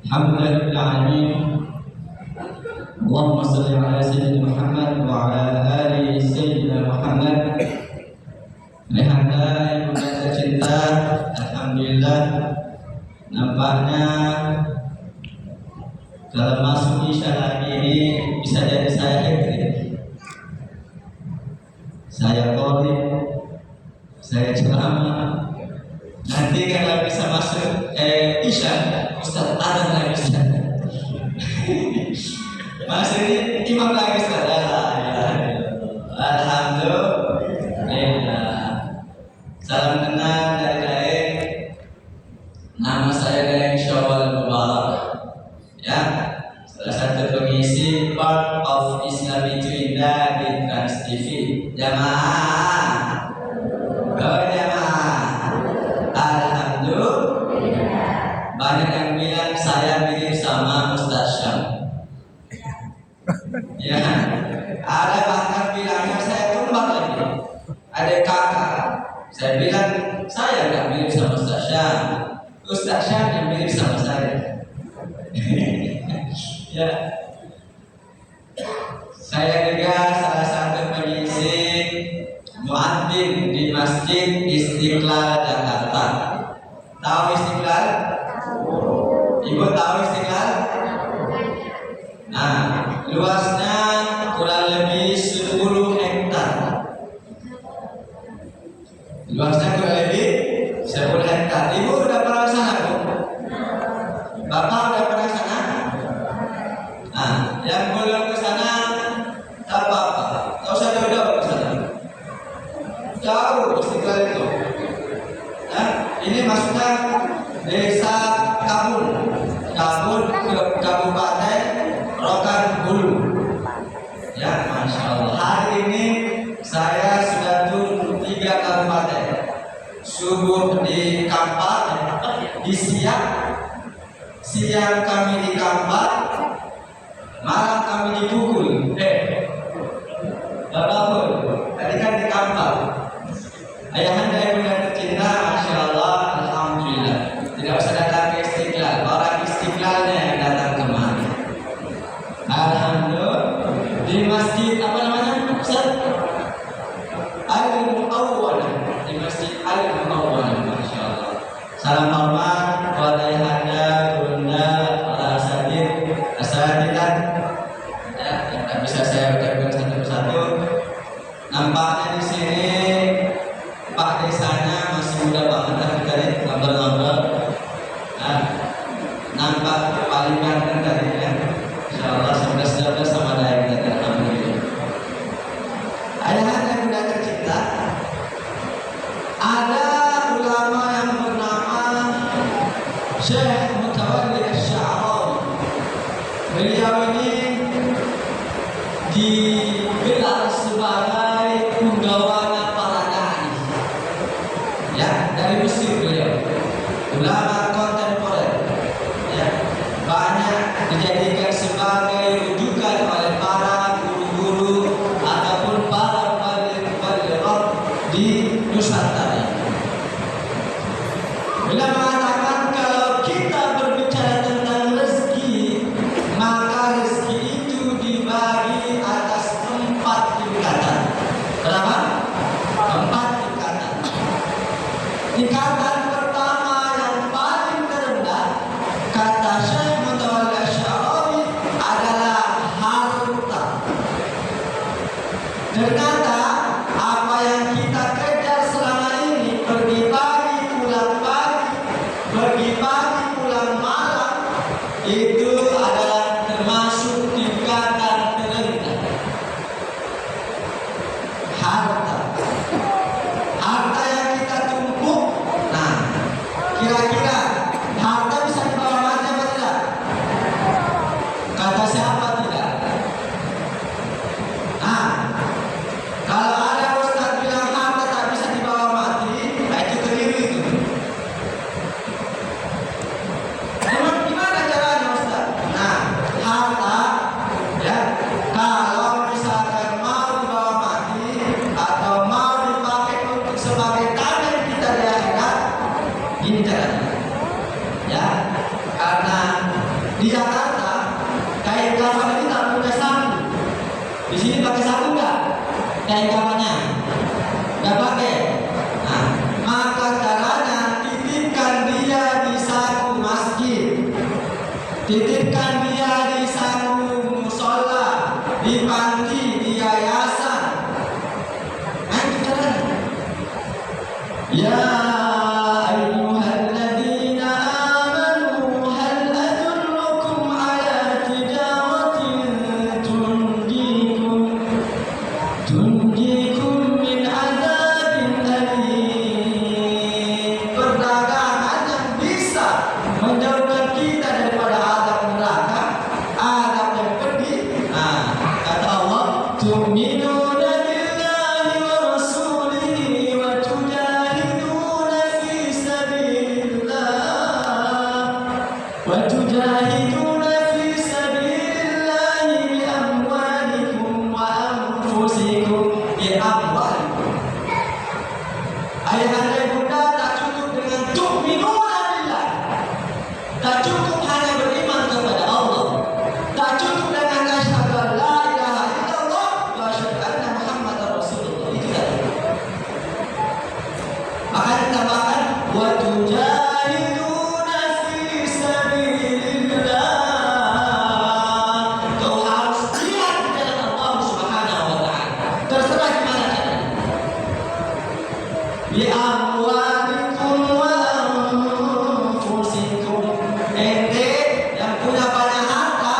Alhamdulillah rabbil alamin. Allahumma shalli ala sayyidina Muhammad wa ala ali sayyidina Muhammad. Ayahanda yang tercinta, alhamdulillah nampaknya kalau masuk isya lagi ini bisa jadi saya hatrik, saya qorim, saya ceramah. Nanti kalau bisa masuk isya, Ustaz Adam lagi Ustaz. Masuk ini imam lagi Ustaz. Alhamdulillah. Salam kenal dari Daeng. Nama saya Daeng Syawal Mubarak. Ya, salah satu pengisi part of Islam itu indah di Trans TV. Jamaah. Oh jamaah. Alhamdulillah. Banyak yang bilang saya mirip sama Ustaz Syam. Ya, ada bahkan bilangnya saya tumbak lagi. Ada kakak. Saya bilang saya nggak mirip sama Ustaz Syam. Ustaz Syam yang mirip sama saya. Ya, saya juga salah satu pengisi muadzin di Masjid Istiqlal Jakarta. Tahu Istiqlal? Ibu tahu Istiqlal? Nah, luasnya kurang lebih 10 hektar. Luasnya kurang lebih 10 hektar. Ibu udah pernah ke sana, Bu? Bapak udah pernah ke sana? Nah, yang belum ke sana, tak apa-apa. Tahu saya jauh-jauh ke sana. Jauh Istiqlal itu. Nah, ini maksudnya desa Kabul, Kabupaten Rokan Hulu. Ya, masya Allah. Hari ini saya sudah turun 3 kabupaten. Subuh di Kampar, di siang kami di Kampar, malam kami di Bukul. Babakul, tadi kan di Kampar. Ayahanda ibu yang tercinta, masya Allah, alhamdulillah. Tidak usah datang ke Istiqlal, orang Istiqlalnya yang datang kemari. Alhamdulillah. Di masjid apa namanya, Ustaz? Al-Mu'awwalah. Di masjid Al-Mu'awwalah, masya Allah. Salam hormat kepada ayahanda, bunda, para asatidzah. Ya, yang tak bisa saya ucapkan satu persatu. Nampaknya di sini Pak desanya masih muda banget, tapi tadi ngobrol-ngobrol. Nah, nampak paling ganteng tadi ya. Insyaallah 11-12 sama Daeng tadi, alhamdulillah. Ayahanda yang muda tercinta, ada ulama yang bernama Syekh Mutawalli Asy-Sya'rawi. Beliau ini digelar sebagai penggawana para dai. Ya, dari Mesir beliau. Ulama kontemporer. Ya, banyak dijadikan sebagai rujukan oleh para guru-guru ataupun para muballigh di Nusantara. Beliau mengatakan kalau kita berbicara tentang rezeki, maka rezeki itu dibagi atas 4 tingkatan. Berapa? 4 tingkatan. Tingkatan pertama yang paling terendah, kata Syekh Mutawalli Asy-Sya'rawi, adalah harta. Ternyata apa yang kita kejar selama ini, pergi pagi pulang malam, itu adalah termasuk tingkatan terendah. Harta yang kita tumpuk. Nah, kira-kira harta bisa dibawa mati apa tidak? Di Jakarta kain kafan itu tak punya saku. Di sini pakai saku nggak? Kain kafannya nggak pakai. Nah, maka caranya titipkan dia di saku masjid, titipkan dia di saku musola, di panti, di yayasan. Nah, itu caranya. Ya وتجاهدون في سبيل الله بأموالكم وأنفسكم بأموالكم. Ayah dan bunda tak cukup dengan tu'minuna billah, tak cukup hanya beriman kepada Allah, tak cukup dengan asyhadu an la ilaha illallah wa asyhadu anna Muhammadar Rasulullah. Itu tak cukup. Maka ditambahkan wa tujahiduna fi sabilillah. Kau harus jihad di jalan Allah Subhanahu wa taala. Terserah gimana caranya. Bi amwalikum wa anfusikum. Ente yang punya banyak harta,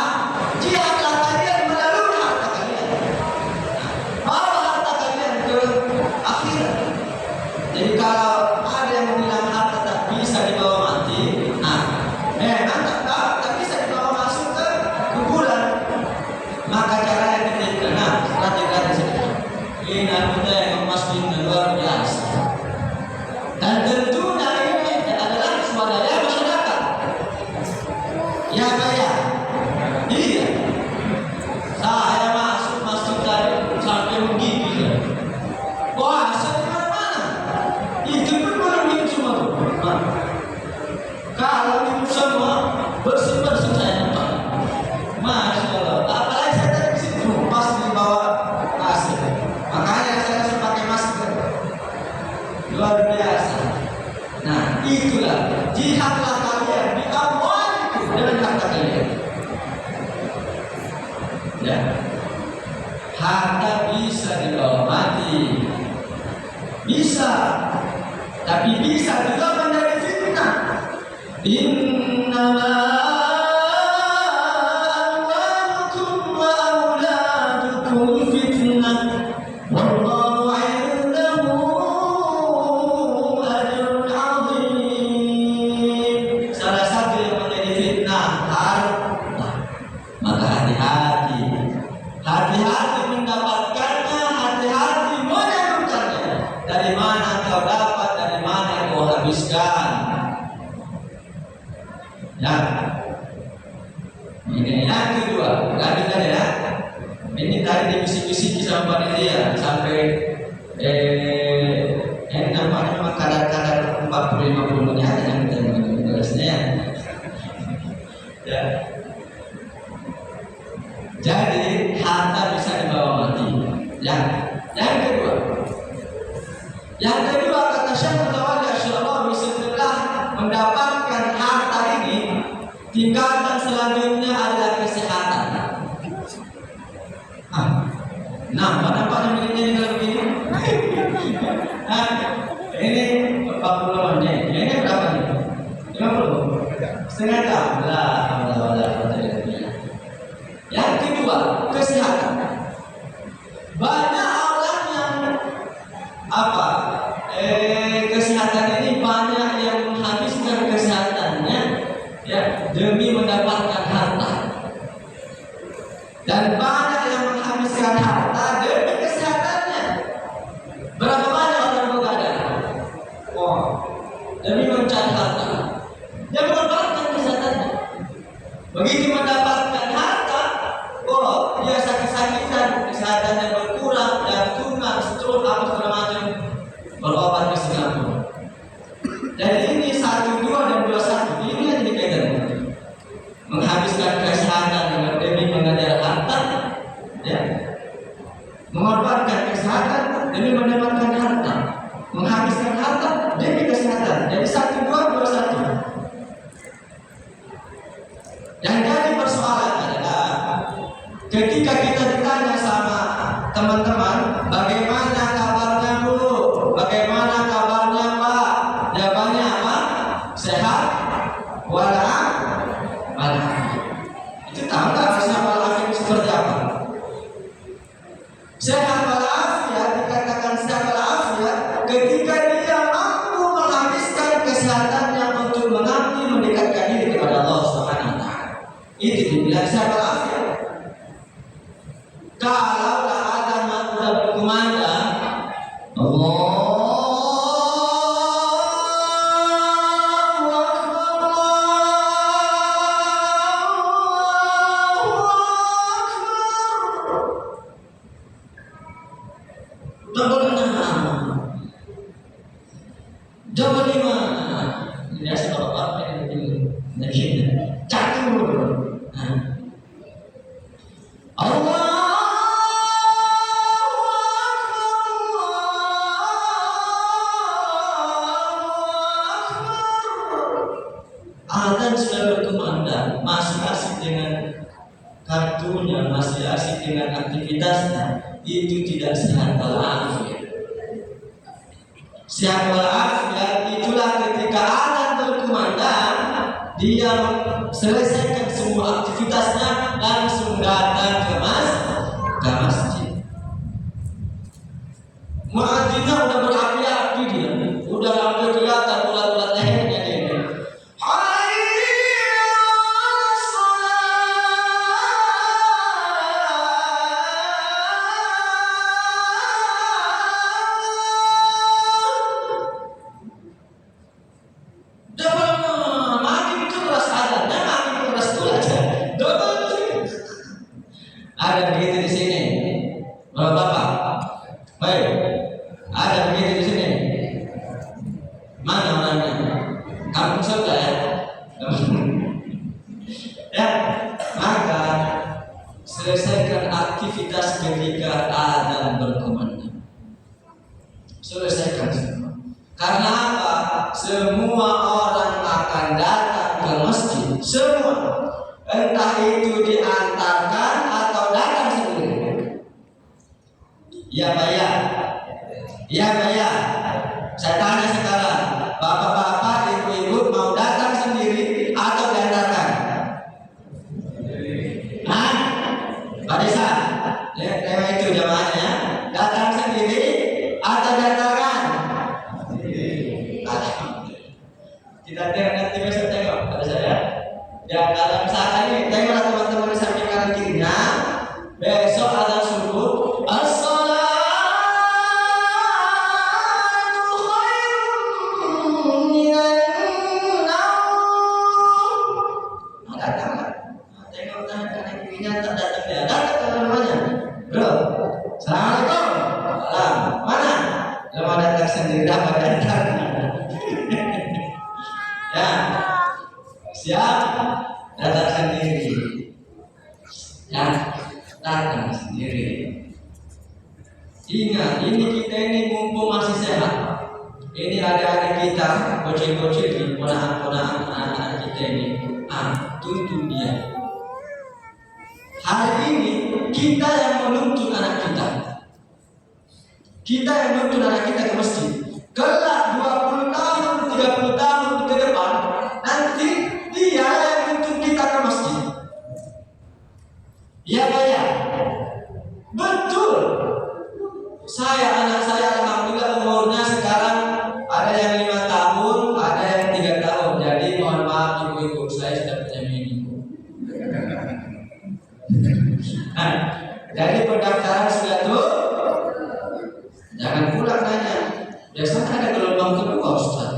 jihadlah kalian melalui harta kalian. Bawa harta kalian ke akhirat. Jadi kalau ada yang bilang harta tak bisa dibawa mati, tak bisa dibawa masuk ke kuburan, maka caranya ketika strategi sedekah. Ini kita yang masjid luar biasa. Dan tentunya ini adalah swadaya masyarakat. Ya kaya. Iya. Saya masuk masjid tadi sampai menggigil. Wah, saya mana? Itu pun belum minum semua tuh. Kalau minum semua bersih-bersih saya nampak. Masya Allah. Apalagi saya tadi di situ pas di bawah AC. Makanya saya harus pakai masker. Luar biasa. Nah, itulah jihadlah kalian di amwalikum dengan harta kalian. Ya. Harta bisa dibawa mati. Bisa. Tapi bisa juga menjadi fitnah. Innama amwalukum wa auladukum fitnah. Wallahu 'indahu ajrun 'azim. Salah satu yang menjadi fitnah harta. Maka hati-hati. Hati-hati mendapatkannya, hati-hati menyalurkannya. Dari mana kau dapat, dari mana kau habiskan. Ya. Ini yang kedua, lanjut ya. Ini tadi dibisik-bisiki sama panitia sampai nampaknya memang kadar-kadar 40-50 menit yang kita menjelasnya. Ya. Jadi harta bisa dibawa mati. Yang kedua kata Syekh Mutawalli Asy-Syarawi setelah mendapatkan harta ini, tingkatan selanjutnya adalah kesehatan. Nampaknya begini kalau begini. Ini 40 menit. Ini berapa nih? 50. Setengah jam. Yang kedua, kesehatan. Banyak orang yang kesehatan ini banyak yang menghabiskan kesehatannya ya demi mendapatkan harta. Dan banyak yang menghabiskan harta demi kesehatannya. Berapa banyak orang begadang? Demi mencari harta. Dia mengorbankan kesehatannya. Begitu mendapatkan harta, dia sakit-sakitan, kesehatannya berkurang, jantungan, stroke, apa segala macam, berobat ke Singapura. Dan ini 1, 2 dan 21 ini yang dikaitan menghabiskan Yang jadi persoalan adalah ketika kita ditanya sama teman-teman, bagaimana kabarnya Bu? Bagaimana kabarnya Pak? Jawabannya apa? Sehat? Walafiat. Itu tahu nggak rasanya walafiat seperti apa? Sehat walafiat, dikatakan sehat walafiat ketika dia mampu menghabiskan kesehatannya untuk mengabdi mendekatkan diri kepada Allah Subhanahu wa taala. Itu dibilang sehat walafiat. Kalau ada udah berkumandang, Jawa di mana? Ini asal apa ini? Catur. Allah. Azan sudah berkumandang, masih asik dengan kartunya, masih asik dengan aktivitasnya, itu tidak sehat walafiat. Sehat walafiat itulah ketika azan berkumandang, dia selesaikan semua aktivitasnya langsung datang ke masjid. Muadzinnya udah berapi-api dia, udah sampai kelihatan ulat-ulat lehernya dia. Ada begitu di sini, Bapak. Baik, ada begitu di sini. Mana orangnya? Kampung surga ya. Ya, maka selesaikan aktivitas ketika azan berkumandang. Selesaikan semua. Karena apa? Semua orang akan datang ke masjid. Semua. Entah itu diantarkan atau datang sendiri. Ya bayar. Ya bayar. Saya tanya sekarang, bapak-bapak, ibu-ibu mau datang sendiri atau diantarkan? Hah? Pak Desa, tema itu jamaahnya. Datang sendiri atau diantarkan? Kita nanti besok tengok pada saya. Ya kalau misalkan ini tengoklah teman-teman di samping kanan kirinya. Besok azan subuh, as-salatu khairun minan naum. Datanglah. Tengok kanan kirinya, tak datang dia. Datang ke rumahnya. Bro, assalamualaikum. Salam. Mana? Lama datang sendiri dapat datang. Ya. Siap, datang sendiri. Ya, datang sendiri. Ingat, ini kita ini mumpung masih sehat. Ini adik-adik kita, bocil-bocil ini, ponakan-ponakan anak-anak kita ini. Tuntun dia. Hari ini kita yang menuntun anak kita. Kita yang menuntun anak kita ke masjid. Kelak 20 tahun, 30 tahun ke depan, nanti dia yang menuntun kita ke masjid. Ya bayar. Betul. Anak saya alhamdulillah umurnya sekarang ada yang 5 tahun, ada yang 3 tahun. Jadi mohon maaf ibu-ibu, saya sudah punya minimum. Jadi pendaftaran sudah tuh. Jangan pulang nanya. Biasanya ada gelombang kedua, Ustaz.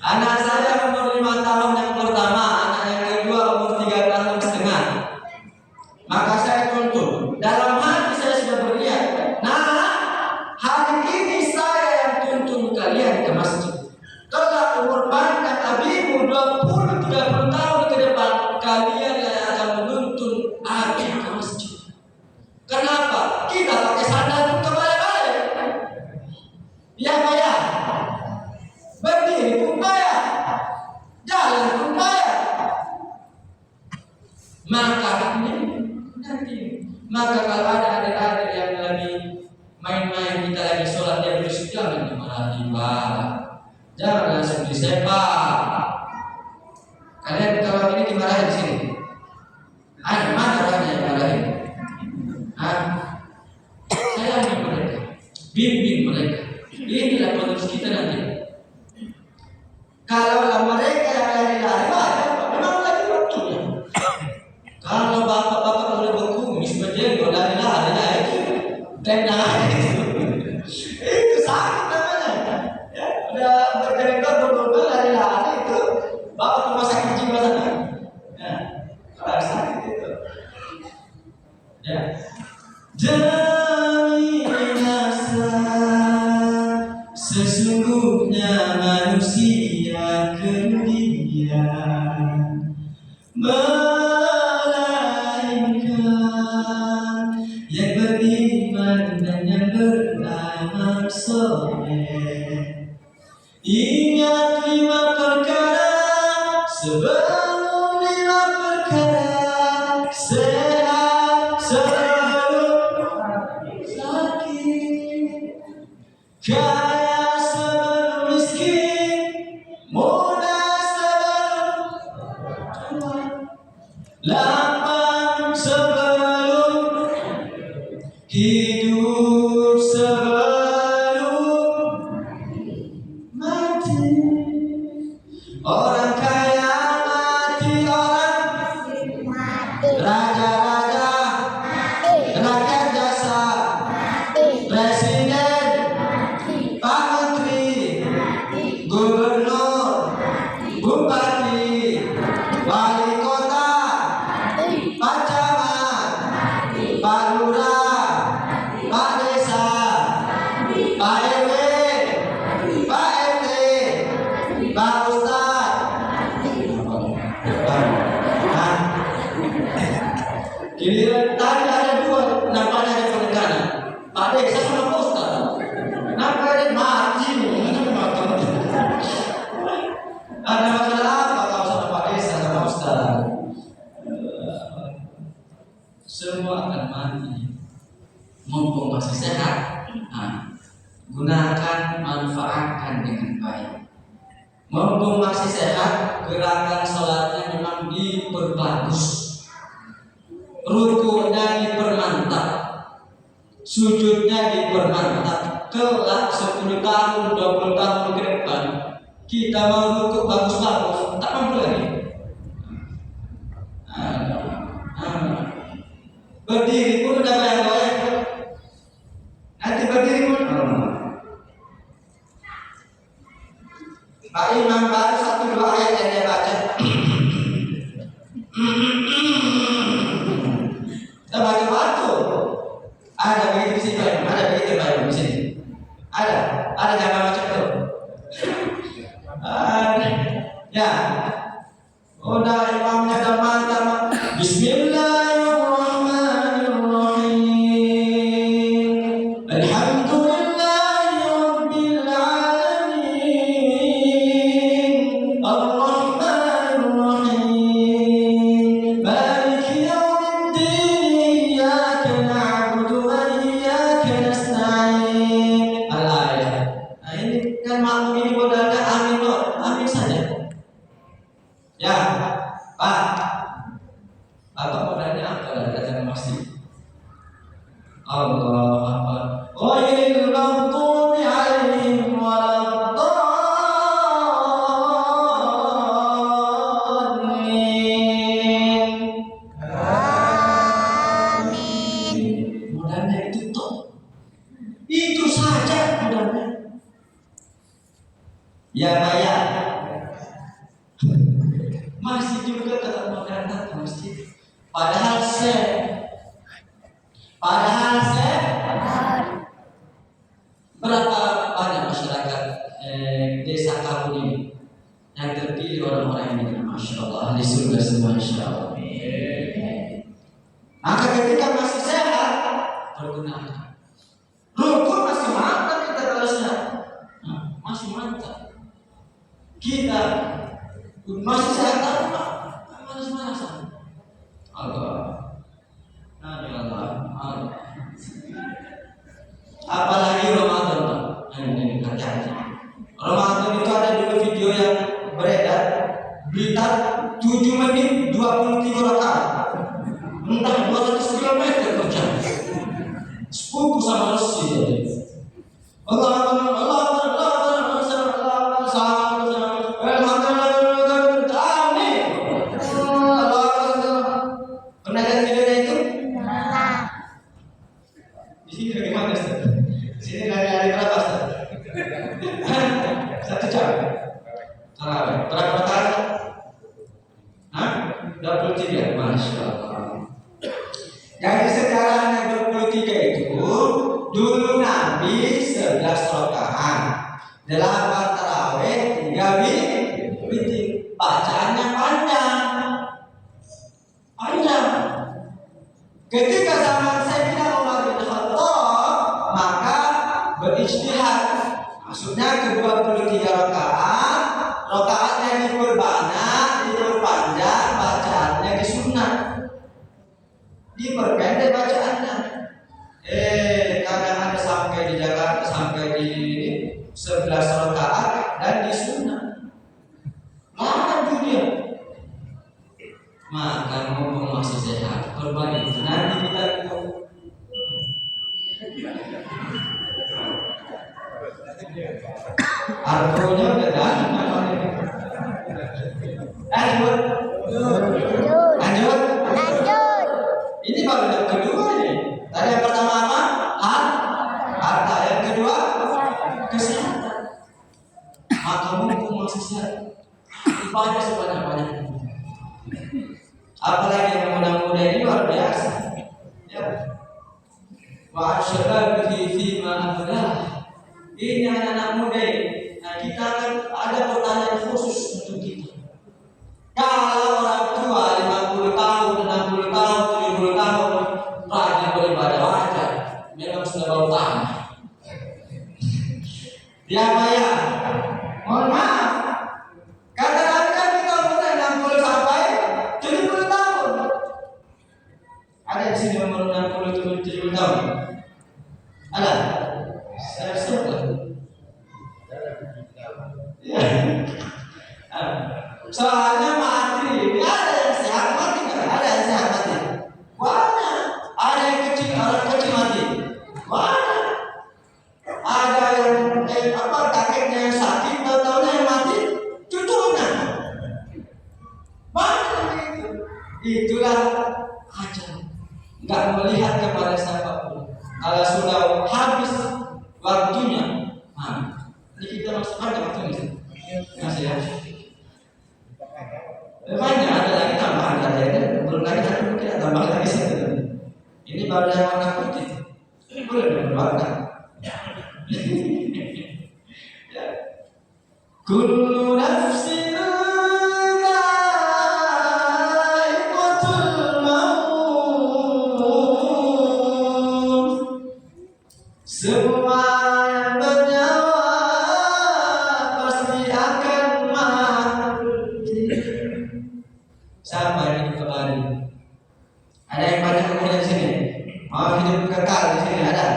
Anak saya umur 5 tahun yang pertama, anak yang kedua umur 3 tahun setengah. Maka saya tuntun. Dalam hati saya sudah berniat. Nah, hari ini saya yang tuntun kalian ke masjid. Kalau umur panjang abimu 20-30 tahun ke depan, kalian yang akan menuntun abi ke masjid. Maka nanti, maka kalau ada adik-adik yang lagi main-main, kita lagi sholat dia berisik, jangan dimarahi Pak, jangan langsung disepak. Kalian kalau ini dimarahin di sini, ada mana orangnya yang dimarahin? Sayangi mereka, bimbing mereka. Inilah penerus kita nanti. Kalau mereka yang lari-lari, memang lagi waktunya. Kalau bapak-bapak udah berkumis, berjenggot, lari-lari, itu tendang itu sakit namanya. Ya, udah berjenggot, berjenggot, lari-lari itu bapak rumah sakit jiwa sana. Ya, kalau sakit itu. Ya, sesungguhnya manusia kemudian melainkan yang beriman dan yang beramal soleh. Ingat 5 perkara sebelum 5 perkara, sehat sebelum sakit, kaya sebelum miskin, muda sebelum tua, lapang sebelum hidup, sebelum mati. Orang kaya mati, orang raja-raja, rakyat jasa, presiden, Pak Menteri, gubernur, bupati, wali kota, Pak Camat, Pak Lurah, Pak Desa, Pak RW, Pak RT, Pak Ustadz. Giliran tadi ada 2, nampaknya ada penekanan. Pak Desa sama Pak Ustadz. Nampaknya mati nih, ada masalah apa kalau sama Pak Desa sama Ustadz? Semua akan mati. Mumpung masih sehat, gunakan, manfaatkan dengan baik. Mumpung masih sehat, gerakan sholatnya memang diperbagus, rukunya dipermantap, sujudnya dipermantap. Kelak 10 tahun, 20 tahun ke depan, kita mau rukuk bagus-bagus, tak mampu lagi. Berdiri pun udah goyang-goyang. Nanti berdiri pun Pak Imam baru 1-2 ayat yang dia baca. Kita baca waktu. Ada begitu di sini, ada begitu di sini. Ada jangan macam itu. Ya, udah imamnya udah mantap. Bismillahirrahmanirrahim. Alhamdulillahirabbil alamin. Arrahmanirrahim. Maliki yaumiddin. Iyyaka na'budu wa iyyaka nasta'in. Al-ayat. Nah, ini kan makmum ini modalnya amin loh. Amin saja. Ya, Pak. Bapak modalnya apa? Datang masjid. Allah Akbar. Ghairil maghdubi 'alaihim waladdallin. Amin. Modalnya itu toh. Itu saja modalnya. Ya bayar. Masih juga tetap mau datang ke masjid. Padahal berapa banyak masyarakat desa kampung ini yang terpilih orang-orang ini, masya Allah, di surga semua insya Allah. Maka ketika masih sehat, pergunakan. Rukun masih mantap kita kalau sehat, masih mantap. Kita masih sehat apa? Malas-malasan. 7 menit 23 rakaat. Entah 200 km per jam. Sepupu sama Rasul jadi. Allah Akbar, Allah Akbar, Allah Akbar, pernah lihat videonya itu? Di sini bagaimana Ustaz? Di sini dari berapa Ustaz? 1 jam. Berapa rakaat? 23, Masya Allah. Dari sejarahnya 23 itu, dulu Nabi 11 rakaat, 8 tarawih, 3 witir. Bacaannya panjang. Ketika zaman Sayyidina Umar bin Khattab, maka berijtihad. Maksudnya ke-23 rakaat, rakaatnya diperbanyak, diperpanjang, bacaannya disunat, diperpendek bacaannya. Kadang ada sampai di Jakarta sampai di 11 rakaat dan disunat. Laju dia. Maka mumpung masih sehat, perbaiki nanti kita argonya udah datang namanya. Lanjut. Ini baru yang kedua nih. Tadi yang pertama apa? Harta. Yang kedua kesehatan. Maka mumpung masih sehat, ibadah sebanyak-banyaknya. Apalagi yang muda-muda ini luar biasa. Ya. Wa asyarabihi fima aflah. Ini anak-anak muda. Nah, kita akan ada pertanyaan khusus untuk kita. Kalau orang tua 50 tahun, 60 tahun, 70 tahun rajin beribadah wajar, memang sudah bau tanah. Dia bayar. Mohon maaf. Katakan kita umur 60 sampai 70 tahun. Ada di sini umur 60 70 tahun. Ada? Saya sebut. Ya. Soalnya mati, ada yang sehat mati, ada yang sehat mati. Banyak. Ada yang kecil, orang kecil mati. Banyak. Ada yang kakeknya yang sakit, tahu-tahunya yang mati, cucunya. Banyak itu. Itulah aja. Enggak melihat kepada siapapun. Kalau sudah habis waktunya, ini kita masih ada waktunya. Masih ya. Banyak ada lagi tambahan katanya, belum lagi ada mungkin ada tambah lagi satu. Ini baru yang warna putih. Boleh berwarna. Kullu nafsin dha'iqatul maut. Semua yang bernyawa pasti akan mati. Siapa yang hidup kembali? Ada yang banyak kemudian di sini? Mau hidup kekal di sini ada?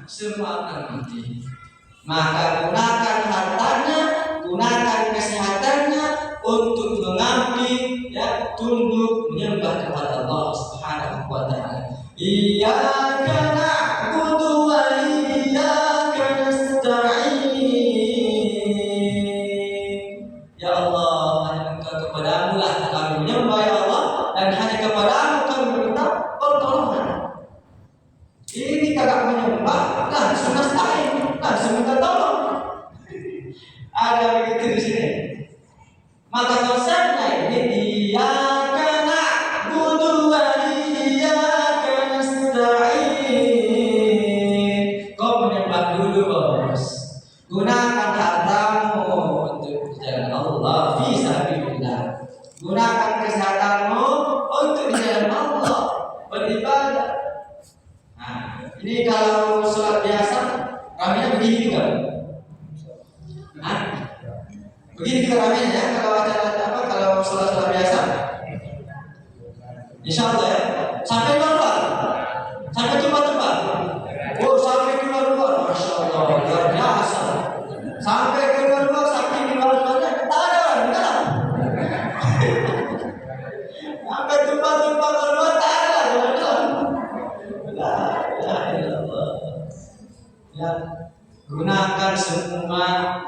Semua akan mati. Maka gunakan hartanya, gunakan kesehatannya untuk mengabdi, ya, tunduk menyembah kepada Allah Subhanahu wa taala. Iyyaka na'budu wa iyyaka nasta'in. Ya Allah, hanya Engkau kepadamu lah kami menyembah ya Allah, dan hanya kepadamu kami meminta pertolongan. Ini kagak menyembah, langsung nasta'in, langsung minta tolong. Ada begitu di sini. Maka konsepnya ini iyyaka na'budu wa iyyaka nasta'in. Kau menyembah dulu bos. Gunakan hartamu untuk jalan Allah fi sabilillah. Gunakan kesehatanmu untuk jalan Allah beribadah. Nah, ini kalau sholat biasa ramenya begini juga. Begini juga ramenya ya kalau acara apa, kalau sholat biasa. Insya Allah ya. Sampai keluar, sampai tempat-tempat. Oh, sampai keluar, Masya Allah, luar biasa. Sampai keluar, sampai keluar, tak ada orang, enggak. Sampai tumpah-tumpah keluar tak ada teman-teman. La ilaha illallah. Ya, gunakan semua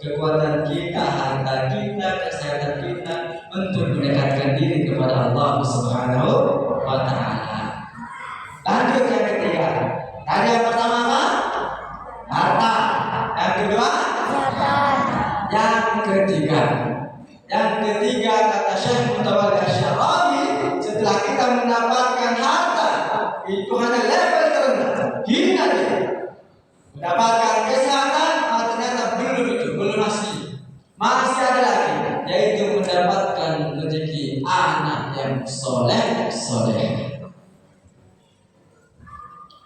kekuatan kita, harta kita, kesehatan kita untuk mendekatkan diri kepada Allah Subhanahu wa Ta'ala. Lanjut yang ketiga. Tadi yang pertama apa? Harta. Yang kedua? Yang ketiga kata Syekh Mutawalli Asy-Syarawi, setelah kita mendapatkan harta, itu hanya level terendah. Hina dia. Mendapatkan kesehatan, ternyata belum masih ada lagi, yaitu mendapatkan rezeki anak yang soleh.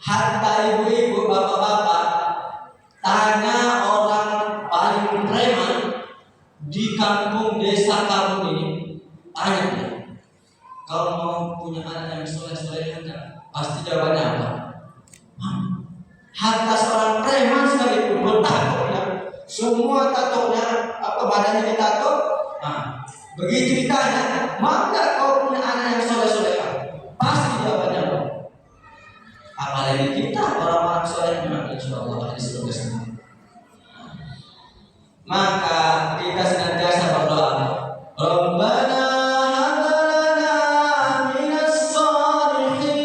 Hatta ibu-ibu, bapak-bapak, tanya orang paling preman di kampung desa kamu ini, tanya dia, kalau mau punya anak yang soleh enggak? Pasti jawabannya apa? Hatta seorang preman sekalipun bertato ya, semua tatonya badannya ditato. Begitu ditanya, mau enggak kau punya anak yang soleh? Pasti jawabannya apa? Apalagi kita orang-orang soleh memang insyaallah hadis bagus. Maka kita senantiasa berdoa, Rabbana hab lana minas shalihin,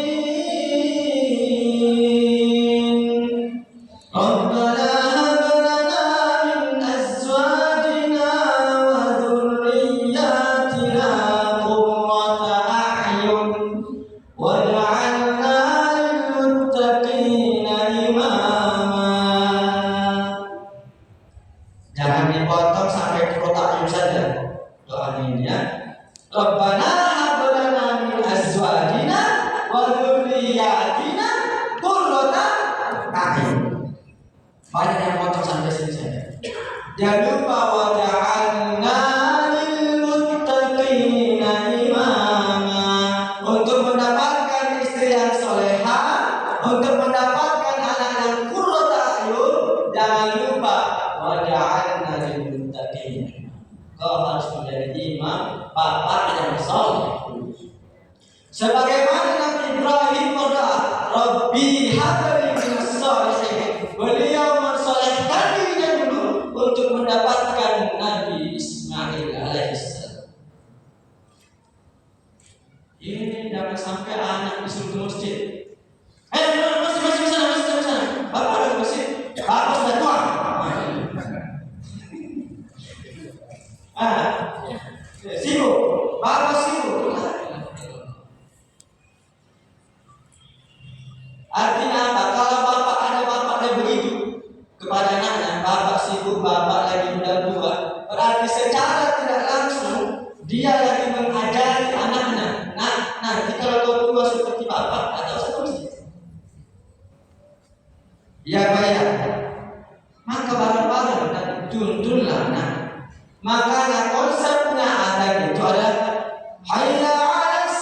Rabbana hab lana min azwajina wa dhurriyyatina qurrata a'yun waj'alna lil-muttaqina imama. Jangan dipotong sampai qurrata a'yun saja doanya ini ya. Rabbana hab lana min azwajina wa dhurriyyatina qurrata a'yun. Banyak yang potong sampai sini saja. Jangan lupa waj'alna lil-muttaqina imama. Untuk mendapatkan istri yang solehah, untuk mendapatkan anak yang qurrata a'yun, jangan lupa waj'alna lil-muttaqina. Kau harus menjadi imam, bapak yang soleh. Sebagaimana Nabi Ibrahim berdoa, Rabbi habli minas shalihin. Beliau mensolehkan dirinya dulu untuk mendapatkan Nabi Ismail alaihissalam. Ini jangan sampai anak disuruh ke masjid. Masih sana. Bapak ada ke masjid. Bapak sudah tua. Sibuk. Bapak sibuk. Artinya apa? Kalau bapak begitu kepada anaknya, bapak sibuk, bapak lagi udah tua, berarti secara tidak langsung dia lagi mengajari anaknya. Nanti kalau kau tua seperti bapak atau seterusnya, ya bayar. Maka bareng-bareng dan tuntunlah anak. Makanya konsepnya ada itu adalah hayya 'alas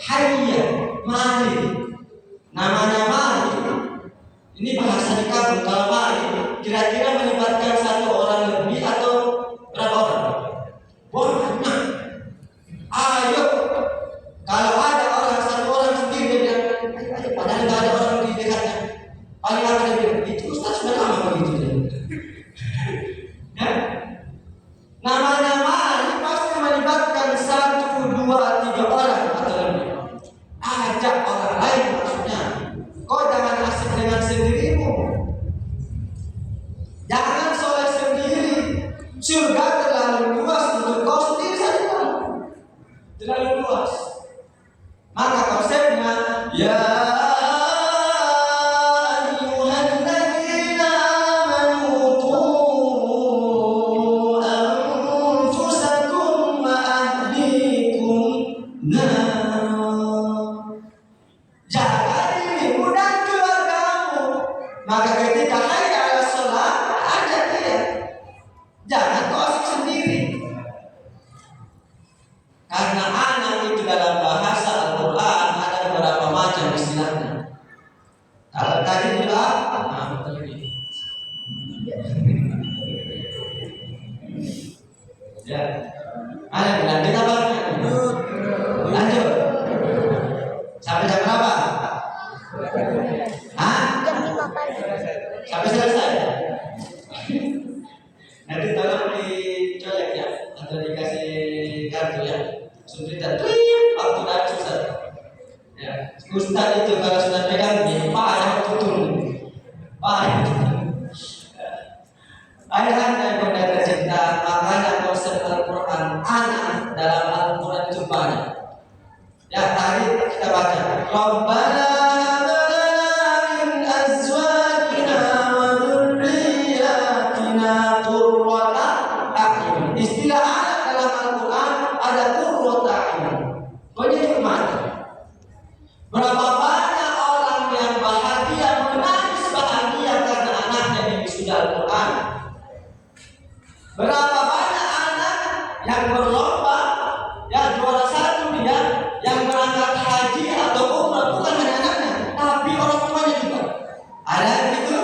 hayya, mari. Namanya mari. Ini bahasa di kampung. Kalau mari kira-kira melibatkan satu orang lebih atau berapa orang? Banyak. Ayo. Kalau ada satu orang sendiri dia bilang, ayo, padahal nggak ada orang di dekatnya. Paling lama dia bilang, itu Ustaz sudah lama begitu dia. Ya? Namanya mari pasti melibatkan 1, 2, 3 orang atau lebih. Ajak orang lain maksudnya. Kau jangan asik dengan sendirimu. Jangan soleh sendiri. Surga terlalu luas untuk kau sendiri saja. Terlalu luas. Maka konsepnya ya ayyuhalladzina amanu qu anfusakum wa ahlikum nar. Jaga dirimu dan keluargamu. Maka ketika hayya 'alas shalah, Ya. Ayo lanjut apa? Lanjut. Sampai jam berapa? Hah? Jam 5 pagi. Sampai selesai. Nanti tolong dicolek ya, atau dikasih kartu ya. Sudah waktu dari Ustaz. Ya, Ustaz itu kalau sudah pegang dia parah tutur. Parah. Ayahanda yang mudah tercinta, makanya konsep Al-Quran anak dalam Al-Quran itu banyak. Ya tadi kita baca Rabbana min azwajina wa dzurriyyatina qurrata a'yun. Istilah anak dalam Al-Quran ada qurrata a'yun. Banyak mana? Berapa banyak orang yang bahagia menangis bahagia karena anaknya yang sudah Al-Quran. Berapa banyak anak yang berlomba, yang juara satu dia, yang berangkat haji atau umrah, bukan hanya anaknya, tapi orang tuanya juga. Ada yang gitu?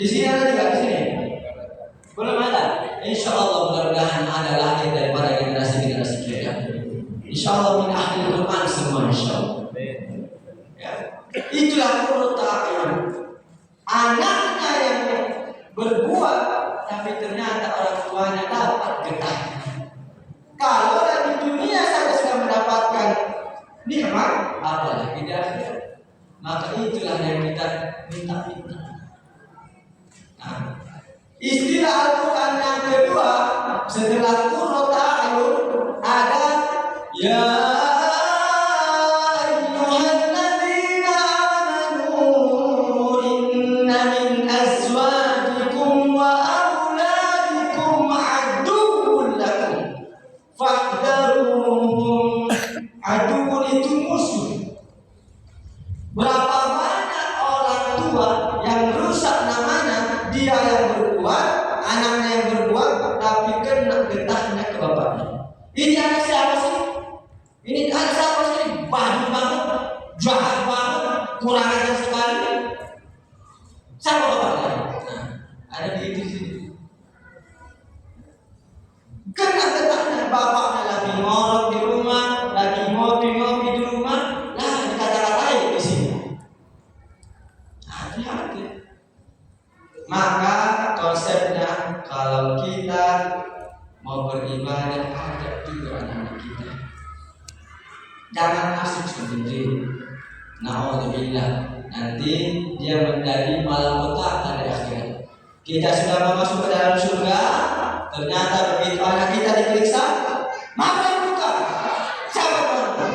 Di sini ada juga di sini. Belum ada. Insya Allah mudah-mudahan ada lahir daripada generasi-generasi kita. Insya Allah min ahli Quran semua insya Allah. Ya. Itulah keutamaan anaknya yang berbuat, tapi ternyata orang tuanya dapat getah. Kalau di dunia saja sudah mendapatkan nikmat, apalagi di akhirat. Maka itulah yang kita minta-minta. Nah, istilah Al-Quran yang kedua setelah qurrata a'yun ada ya ayyuhalladzina amanu inna min azwajikum wa auladikum aduwwun lakum fahdharuhum. Aduwwun itu musuh. Berapa banyak orang tua yang rusak namanya, dia yang berbuat, anaknya yang berbuat, tapi kena getahnya ke bapaknya. Ini anak siapa sih? Ini anak siapa sih? Badu banget, jahat banget, kurang ajar sekali. Siapa bapaknya? Nah, ada di itu sini. Kena getahnya bapaknya lagi ngorok di rumah, lagi ngopi-ngopi di rumah, lah dikata-katain di sini. Hati-hati. Maka konsepnya kalau kita mau beribadah ajak juga anak-anak kita. Jangan asik sendiri. Na'udzubillah. Nanti dia menjadi malapetaka di akhirat. Kita sudah mau masuk ke dalam surga, ternyata begitu anak kita diperiksa, maka buka. Siapa orang?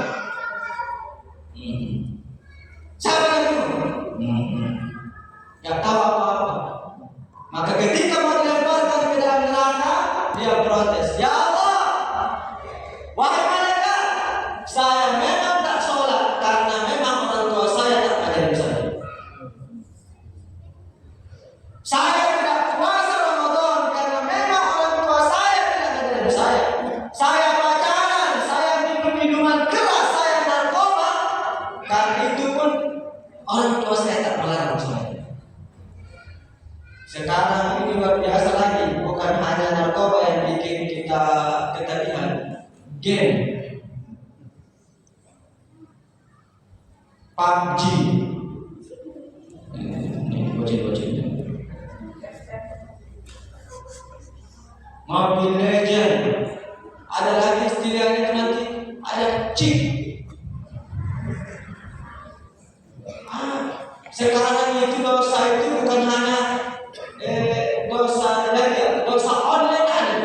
Siapa yang Gak tahu apa-apa. Maka ketika mau dilemparkan ke dalam neraka, dia protes, ya Allah, wahai malaikat, saya memang tak sholat karena memang orang tua saya tak ajarin saya. Saya tidak puasa Ramadan karena memang orang tua saya tidak ajarin saya. Saya pacaran, saya minum minuman keras, saya narkoba, karena itu pun orang tua saya tak melarang saya. Sekarang ini luar biasa lagi, bukan hanya narkoba yang bikin kita ketagihan, game, PUBG, ini bocil-bocil, Mobile Legend, ada lagi istilahnya itu nanti ada cheat. Sekarang itu dosa itu bukan hanya dosa lagi, dosa online ada,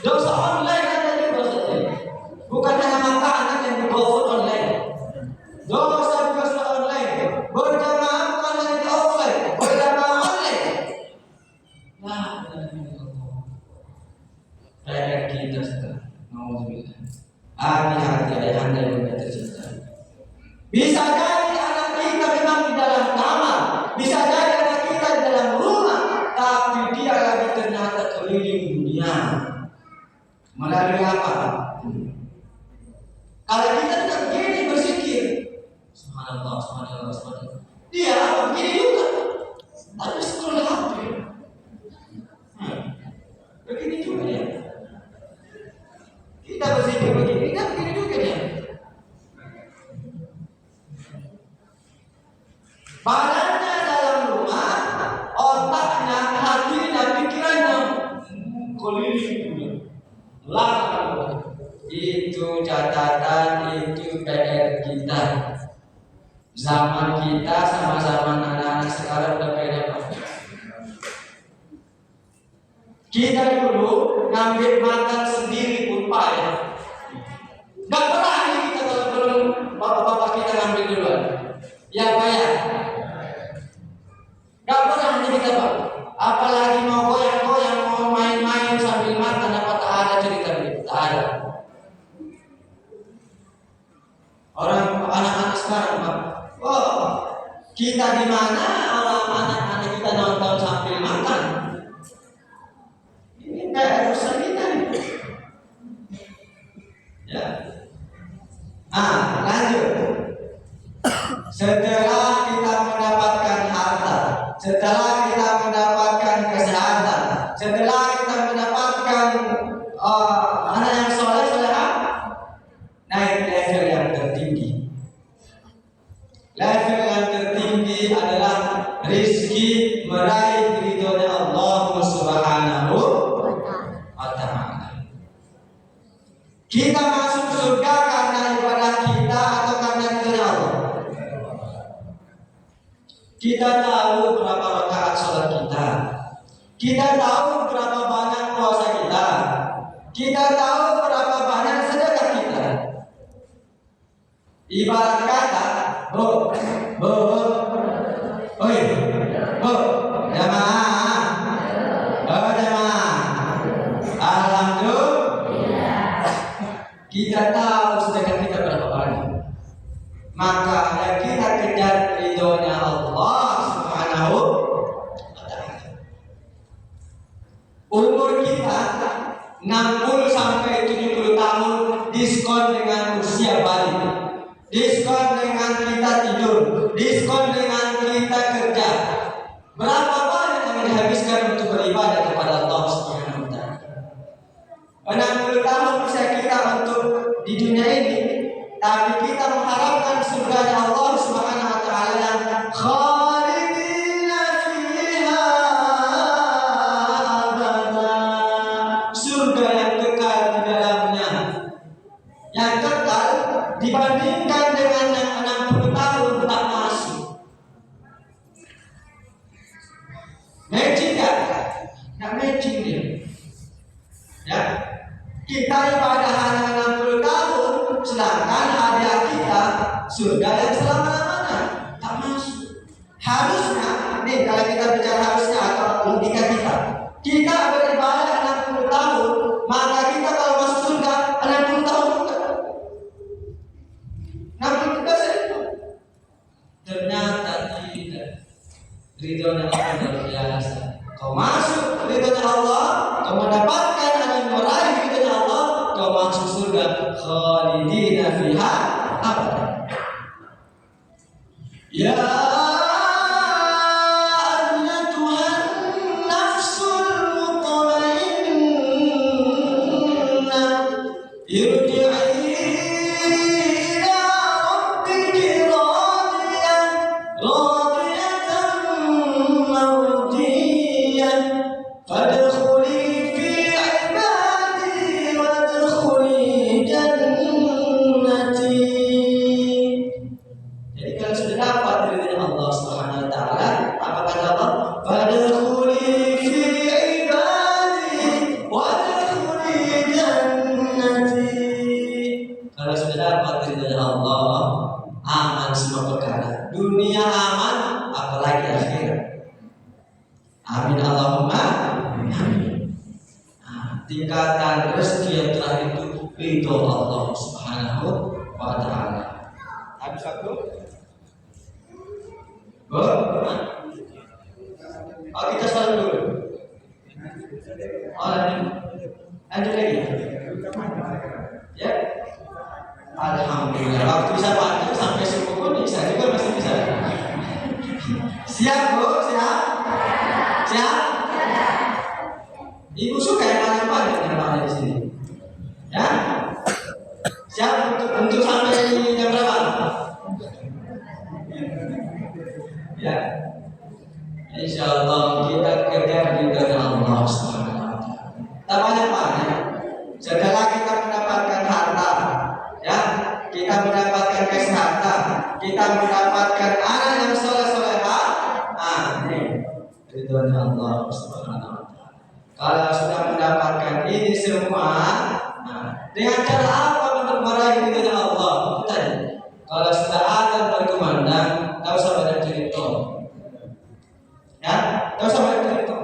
dosa online ada juga dosa, bukan hanya makanan yang di-GoFood online, dosa online, berjamaah bukan hanya di offline, berjamaah online. Nah, kayak kita sekarang, nauzubillah. Hati-hati ayahanda yang mudah tercinta. Bisa jadi anak kita memang di dalam kamar, bisa jadi anak kita di dalam rumah, tapi dia lagi ternyata keliling dunia. Melalui apa? Kalau kita tidak begini bersikir, subhanallah, subhanallah, subhanallah. Dia apa begini juga, tapi scroll HP. Begini juga ya. Lalu itu catatan, itu PR kita. Zaman kita sama zaman anak-anak sekarang udah beda Pak. Kita dulu ngambil makan sendiri pun payah. Gak berani kita kalau belum bapak-bapak kita ngambil duluan. Yang payah. Gak berani kita Pak. Apalagi mau goyang-goyang, mau main-main sambil makan, apa tak ada cerita begitu? Tak ada. Orang anak-anak sekarang Pak. Oh, kita di mana orang anak-anak kita nonton sambil makan? Ini kayak urusan kita nih. Ya. Lanjut. Setelah kita mendapatkan harta, setelah kita mendapatkan kesehatan, setelah kita mendapatkan anak yang soleh-solehah, naik level yang tertinggi. Level yang tertinggi adalah rizki meraih ridhonya Allah Subhanahu wa Ta'ala. Kita masuk surga karena ibadah kita atau karena ridhonya Allah? Kita tahu berapa rakaat sholat kita. Kita tahu berapa banyak puasa kita. Kita tahu berapa banyak sedekah kita. Ibarat kata, Bu, jamaah, alhamdulillah. Kita tahu sedekah kita berapa banyak. Maka yang kita kejar ridhonya Allah Subhanahu wa Ta'ala. Umur kita 60 sampai 70 tahun diskon dengan usia balik. Diskon dengan kita tidur, diskon dengan kita kerja. Berapa banyak yang dihabiskan untuk beribadah kepada Allah Subhanahu wa Ta'ala? 60 tahun usia kita untuk di dunia ini, tapi kita mengharapkan surga Allah Subhanahu wa Ta'ala yang khalidina fiha abada. Surga yang kekal di dalamnya. Yang kekal dibandingkan dengan yang 60 tahun tak masuk. Matching gak? Gak matching dia. Ya. Kita ibadah hanya 60 tahun, sedangkan hadiah kita surga yang selama-lamanya tak masuk. Harusnya, nih kalau kita bicara harusnya atau logika kita beribadah 60 tahun, maka kita kalau masuk surga 60 tahun juga. 60 juga saja. Ternyata tidak. Ridhonya Allah luar biasa. Kau masuk ridhonya Allah, kau mendapatkan dan meraih ridhonya Allah, kau masuk surga khalidina fiha abada. Ya dunia aman, apalagi akhirat. Amin Allahumma amin. Tingkatan rezeki yang terakhir itu ridho Allah Subhanahu wa Ta'ala. Habis satu? Kita salam dulu. Lanjut lagi. Ya. Alhamdulillah. Waktu bisa panjang sampai subuh pun bisa juga, masih bisa. Siap Bu? Siap? Siap? Ibu suka yang panjang di sini. Ya? Siap untuk sampai jam berapa? Ya. Insya Allah kita kejar ridhonya Allah Subhanahu wa Ta'ala. Tak banyak. Kalau sudah mendapatkan ini semua, nah, dengan cara apa untuk meraih ridhonya Allah? Itu tadi. Kalau sudah azan berkumandang, tak usah banyak cerita. Ya, tak usah banyak cerita.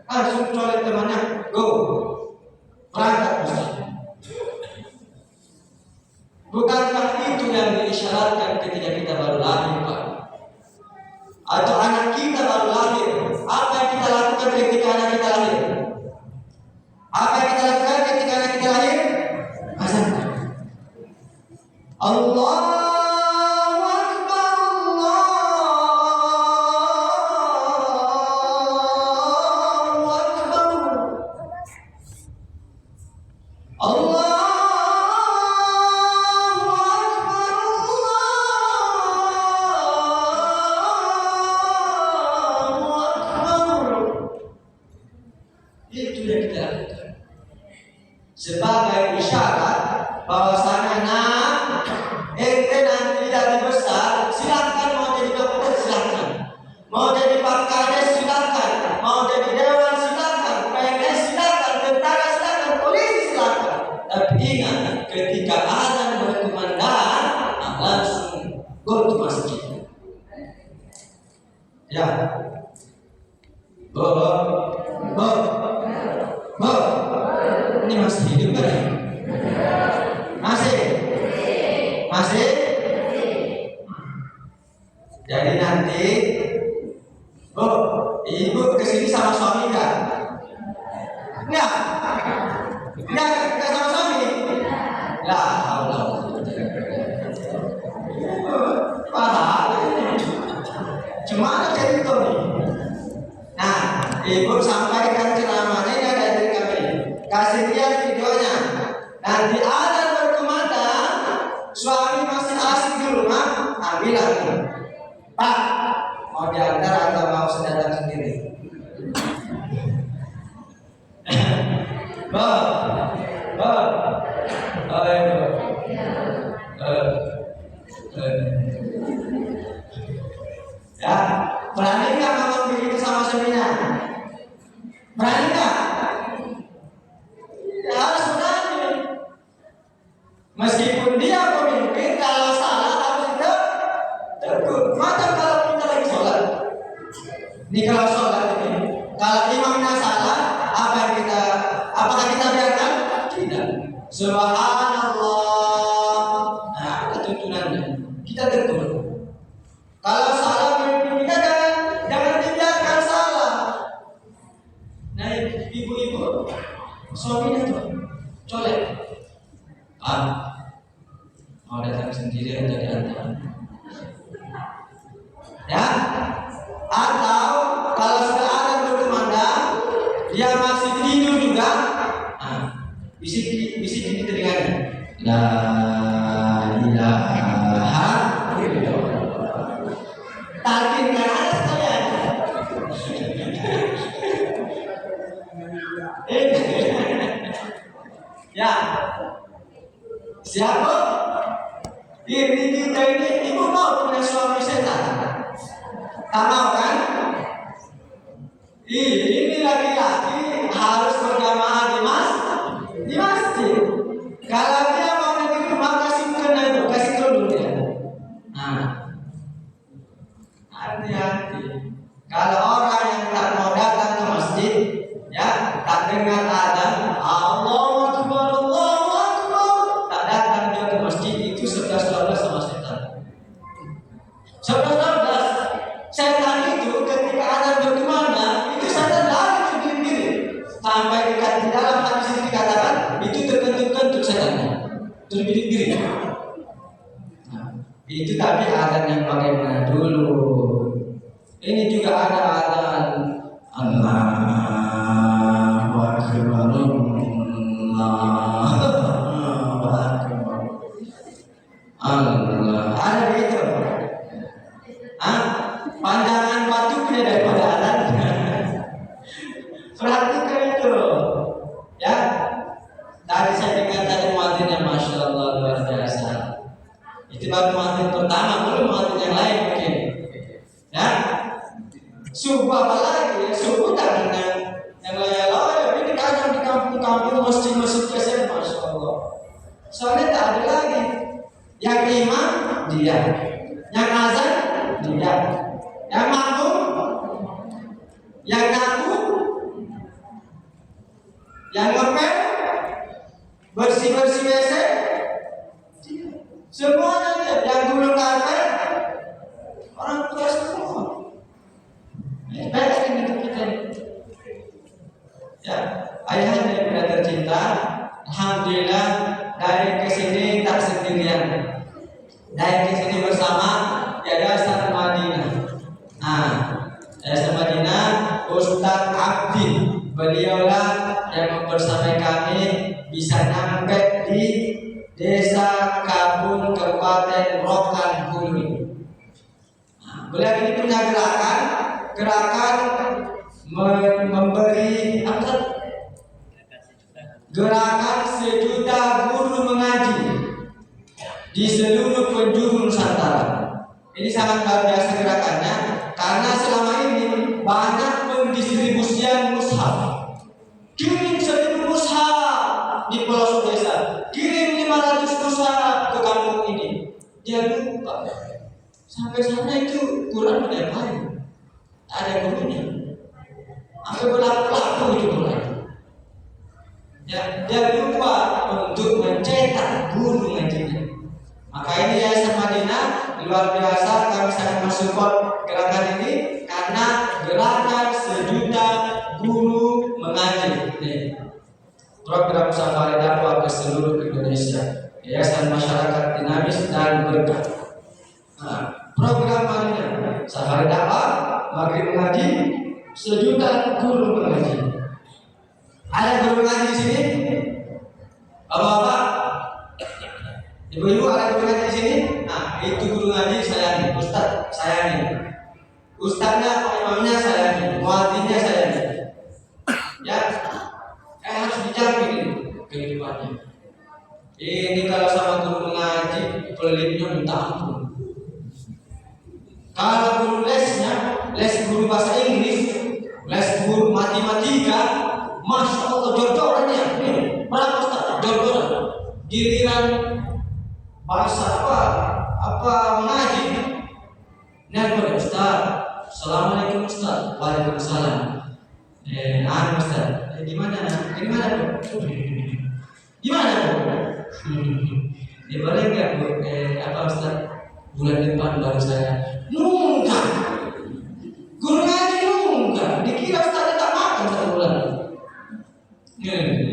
Langsung colek temannya, go, berangkat masjid. Bukankah itu yang diisyaratkan ketika kita baru lahir, Pak? Atau anak kita baru lahir? Apa yang kita lakukan ketika anak kita lahir? Apa yang kita lakukan ketika anak kita lahir? Azan. Allahu Akbar, Allahu Akbar, Allahu Akbar. Itu yang kita lakukan sebagai isyarat bahwasanya ente nanti jadi besar, silakan mau jadi dokter silakan, mau jadi pakades silakan, mau jadi dewan silakan, PNS silakan, tentara silakan, polisi silakan. Tapi ingat, ketika azan berkumandang, langsung go to masjid. Ya, bo, ini masih hidup kan? Masih? Jadi nanti, ibu kesini sama suami enggak? Enggak sama suami? Lah, Allah. Paham? Cuma jadi itu nih. Nah, ibu sampaikan ceramahnya ya dari kami. Kasih lihat videonya. Nanti azan berkumandang, suami masih asik di rumah, ambil lagi. Pak, mau diantar atau mau datang sendiri? Ya, berani nggak ngomong begitu sama suaminya? Berani nggak? Ya, harus berani. Meskipun dia pemimpin, kalau salah harus tegur. Macam kalau kita lagi sholat. Ini kalau sholat ini, kalau imamnya salah, apakah kita biarkan? Tidak. Subhanallah. Nah, itu tuntunannya. Kita tegur. Kalau salah pemimpin kita jangan dibiarkan salah. Nah, ibu-ibu, suaminya tuh colek. Mau datang sendiri atau diantar? Ya? Atau kalau sudah ada berkumandang, dia masih tidur juga, bisik ini telinganya. La ilaha illallah. Talqin kan ada sekalian. Ya. Siapa? Ini kita ini ibu mau punya suami setan. Tak mau kan? Ini laki-laki harus berjamaah di masjid. Kalau dia mau di rumah kasih kerudung dia. Nah, hati-hati. Kalau orang yang tak mau datang ke masjid, ya tak dengar azan, Allahu Akbar, Allahu Akbar, tak datang dia ke masjid, itu 11-12 sama setan. 11-12 setan itu ketika azan berkumandang, itu setan lari sendiri sampai dekat di dalam hadis ini dikatakan itu terkentut-kentut setannya, terbidik-bidik. Nah, itu tapi azan yang bagaimana dulu. Ini juga ada azan Allahu Akbar, Allahu Akbar, Allah. Ada begitu? Pandangan batu punya daripada azan. Perhatikan itu, ya. Tadi saya dengar tadi muadzin yang masya Allah luar biasa. Itu baru muadzin pertama, belum muadzin yang lain mungkin. Ya. Subuh apa lagi? Subuh tak dengan yang lain-lain Yang ngepel, bersih-bersih WC, semuanya dia. Yang gulung karpet, orang tua semua. Baik itu kita. Ya, ayah yang tidak tercinta, alhamdulillah dari kesini tak sendirian. Dari kesini bersama Yayasan Madinah. Nah, Yayasan Madinah, Ustadz Abdi, beliaulah yang membersamai kami bisa sampai di Desa Kabun, Kabupaten Rokan Hulu. Nah, beliau ini punya gerakan memberi apa? Gerakan sejuta guru mengaji di seluruh penjuru Nusantara. Ini sangat luar biasa gerakannya karena selama ini banyak pendistribusian mushaf. Kirim 1000 mushaf di pelosok desa, kirim 500 mushaf ke kampung ini. Dia lupa sampai sana itu Quran diapain? Ada gurunya. Sampai berlaku-laku itu mulai. Ya, dia lupa untuk mencetak guru ngajinya. Maka ini Yayasan Madinah luar biasa, kami sangat mensupport gerakan ini karena gerakan sejuta guru mengaji. Nih, program safari dakwah ke seluruh Indonesia, Yayasan Masyarakat Dinamis dan Berkah. Nah, program Madinah safari dakwah, maghrib mengaji, sejuta guru mengaji. Ada guru mengaji di sini? Bapak-bapak, ibu-ibu ada guru ngaji di sini? Nah, itu guru ngaji saya nih, Ustadz saya nih. Ustadznya, imamnya saya nih, muadzinnya saya nih. Ya, harus dijamin kehidupannya. Ini kalau sama guru mengaji, pelitnya minta ampun. Kalau guru lesnya, les guru bahasa Inggris, les guru matematika, Masya Allah jor-jorannya. Berapa Ustaz? Jor-joran. Giliran bahasa apa mengaji. Nelpon Ustaz. Assalamualaikum Ustaz. Waalaikumsalam. Ustaz. Gimana? Gimana Bu? Gimana Bu? Boleh nggak Bu? Apa Ustaz? Bulan depan baru saya. Nunggak. Guru ngaji nunggak. Dikira Ustaz tak makan 1 bulan.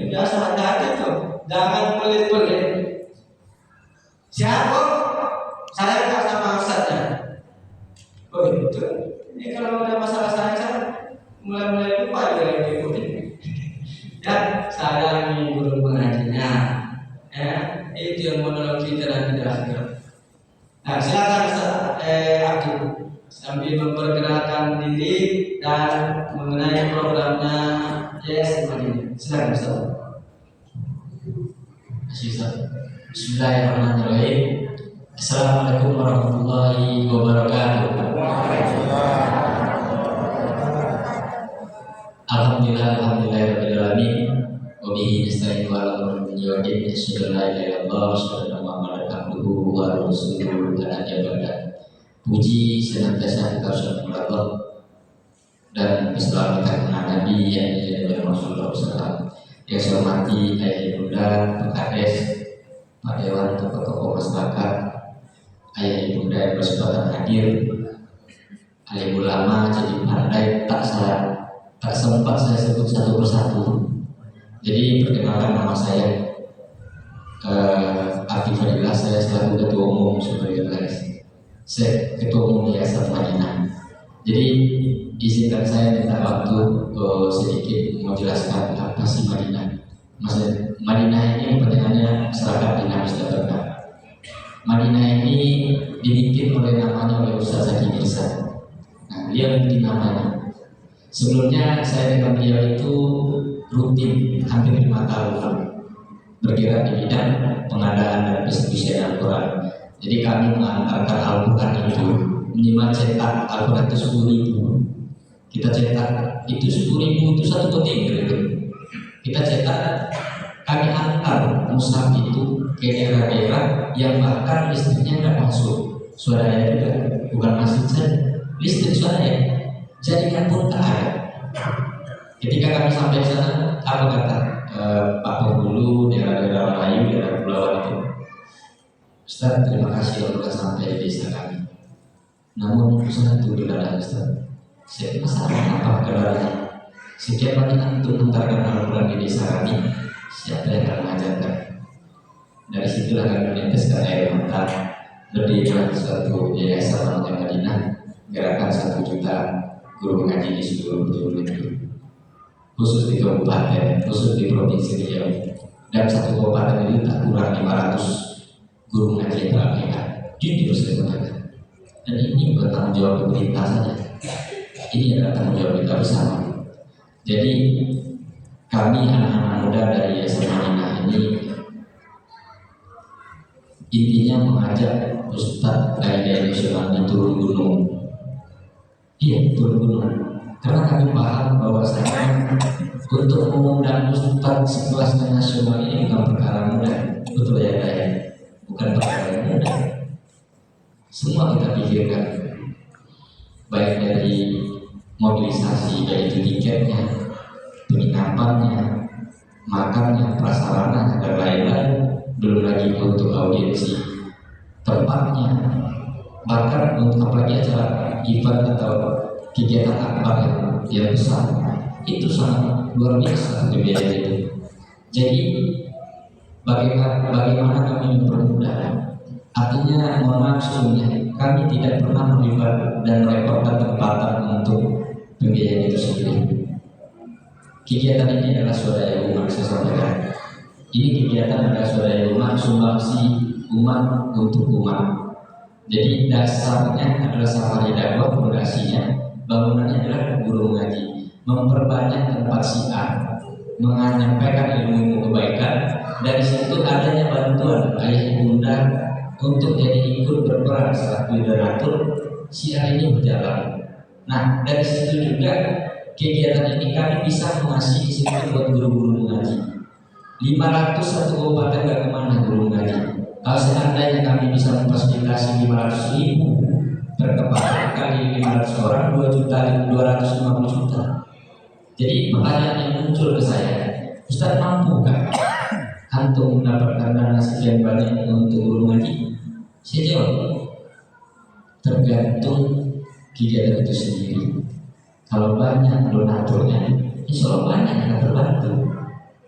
Biasa hati-hati tuh. Jangan pelit-pelit. Siapa? Saya minta sama Ustaznya. Oh itu. Ini kalau ada masalah saya mulai lupa juga yang diikutin. Ya, sayangi guru mengajinya. Ya, itu yang menolong kita nanti di akhirat. Nah, silakan Ustaz Abdi sambil memperkenalkan diri dan mengenai programnya Yayasan Madinah. Silakan Ustaz. Bismillahirrahmanirrahim. Assalamualaikum warahmatullahi wabarakatuh. Alhamdulillahirrahmanirrahim. Wabihi nasta'inu ala umuri dunya wa din. Asyhadu an la ilaha illallah wa asyhadu anna Muhammadan abduhu wa rasuluhu. Puji senantiasa kita Allah dan keselamatan Nabi yang dijaga Rasulullah SAW. Yang saya hormati ayah ibunda, Pak Kades, Pak Dewan, tokoh-tokoh masyarakat, ayah ibunda yang berkesempatan hadir, alim ulama jadi pandai tak sempat saya sebut satu persatu. Jadi perkenalkan nama saya Abdi Fadilah, saya selaku ketua umum sebagai saya ketua umum Yayasan Madinah. Jadi izinkan saya minta waktu sedikit menjelaskan apa sih Madinah. Maksud Madinah ini pertanyaannya masyarakat dinamis dan berkah. Madinah ini dibikin oleh Ustaz Zaki Mirza. Nah, dia bikin namanya. Sebelumnya saya dengan beliau itu rutin hampir 5 tahun bergerak di bidang pengadaan dan distribusi Al-Quran. Jadi kami mengantarkan Al-Quran itu minimal cetak Al-Quran itu 10.000. Kita cetak itu 10.000 itu 1 kontainer itu. Kita cetak, kami antar mushaf itu ke daerah-daerah yang bahkan listriknya nggak masuk. Suaranya juga bukan masuk saja, listrik suaranya jaringan pun tak ada. Ketika kami sampai di sana, apa kata Pak Penghulu, daerah-daerah Melayu, daerah Kepulauan itu, Ustaz, terima kasih sudah sampai di desa kami. Namun Ustaz itu kendala Ustaz. Saya masalah apa kendalanya? Setiap kali untuk mengantarkan Al-Quran di desa kami, siapa yang akan mengajarkan? Dari situlah kami meneteskan air mata, berdirilah suatu yayasan Al Madinah, gerakan 1 juta guru mengaji di seluruh penjuru negeri, khusus di kabupaten, khusus di provinsi Riau. Dan satu kabupaten itu tak kurang 500 guru mengaji yang telah jujur saya katakan. Dan ini bukan tanggung jawab pemerintah saja, ini adalah tanggung jawab kita bersama. Jadi kami anak-anak muda dari Yayasan Madinah ini intinya mengajak Ustadz Dai Nasional turun gunung. Iya, turun gunung. Karena kami paham bahwasanya untuk mengundang Ustadz sekelas nasional ini bukan perkara mudah, betul ya Dai? Bukan perkara yang mudah. Semua kita pikirkan, baik dari mobilisasi, yaitu tiketnya, penginapannya, makannya, prasarana, dan lain-lain. Belum lagi untuk audiensi, tempatnya, bahkan untuk apalagi acara event atau kegiatan akbar yang besar, itu sangat luar biasa biaya itu. Jadi bagaimana kami mempermudah? Artinya, mohon maaf sebelumnya, kami tidak pernah melibat dan merepotkan tempatan untuk pembiayaan itu sendiri. Kegiatan ini adalah swadaya umat, saya sampaikan. Ini kegiatan adalah swadaya umat, sumbangsi umat untuk umat. Jadi dasarnya adalah safari dakwah, fondasinya, bangunannya adalah guru mengaji, memperbanyak tempat syiar, menyampaikan ilmu kebaikan. Dari situ adanya bantuan ayah bunda untuk jadi ikut berperan selaku moderator, syiar ini berjalan. Nah, dari situ juga kegiatan ini kami bisa mengasih insentif buat guru-guru mengaji. 500 satu kabupaten gak kemana guru mengaji. Kalau seandainya kami bisa memfasilitasi 500.000 per kepala kali 500 orang, 2.250 juta. Jadi pertanyaan yang muncul ke saya, Ustaz, mampukah antum mendapatkan dana sekian banyak untuk guru mengaji? Saya jawab, tergantung kegiatan itu sendiri. Kalau banyak donaturnya, insya Allah banyak yang terbantu.